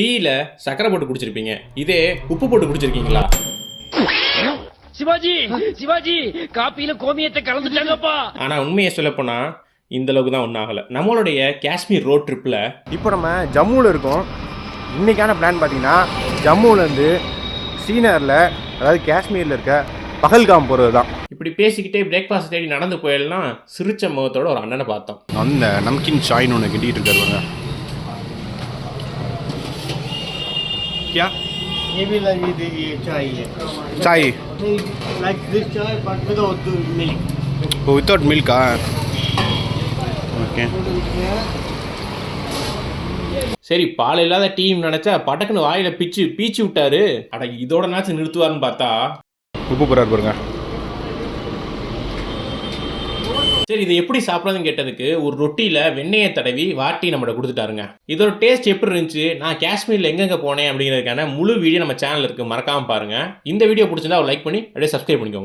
டீல சக்கரை போட்டு குடிச்சிருப்பீங்க, இதே உப்பு போட்டு குடிச்சிருக்கீங்களா? சிவாஜி சிவாஜி காப்பியில கோமியத்தை கலந்துட்டாங்கப்பா. ஆனா உண்மையை சொல்ல போனா இந்த அளவுக்கு தான் ஒன்றும் ஆகலை. நம்மளுடைய காஷ்மீர் ரோட் ட்ரிப்பில் இப்போ நம்ம ஜம்முவில் இருக்கோம். இன்றைக்கான பிளான் பார்த்தீங்கன்னா ஜம்முவிலேருந்து ஸ்ரீநகரில், அதாவது காஷ்மீரில் இருக்க பகல்காம் போகிறது தான். இப்படி பேசிக்கிட்டே பிரேக்ஃபாஸ்ட் தேடி நடந்து போயிடலாம். சிரிச்ச முகத்தோட ஒரு அண்ணனை பார்த்தோம். அந்த நம்கின் சாய்னு ஒன்று கிட்டிகிட்டு இருக்காருங்க. क्या ये भी लगी थी, ये चाय है चाय लाइक दिस चाय but without milk. Without milk. Okay. சரி, பால் இல்லாத டீம் நினைச்சா பட்டக்குன்னு வாயில பீச்சு விட்டாரு. அட இதோட நாச்சு நிறுத்துவாருன்னு பார்த்தா உப்பு போறாரு பாருங்க. சரி, இதை எப்படி சாப்பிட்றதுன்னு கேட்டதுக்கு ஒரு ரொட்டியில் வெண்ணெயை தடவி வாட்டி நம்மகிட்ட கொடுத்துட்டாருங்க. இதோட டேஸ்ட் எப்படி இருந்துச்சு, நான் காஷ்மீரில் எங்கெங்கே போனேன் அப்படிங்கிறதுக்கான முழு வீடியோ நம்ம சேனல் இருக்குது, மறக்காமல் பாருங்கள். இந்த வீடியோ பிடிச்சிருந்தா ஒரு லைக் பண்ணி அப்படியே சப்ஸ்கிரைப் பண்ணிக்கோங்க.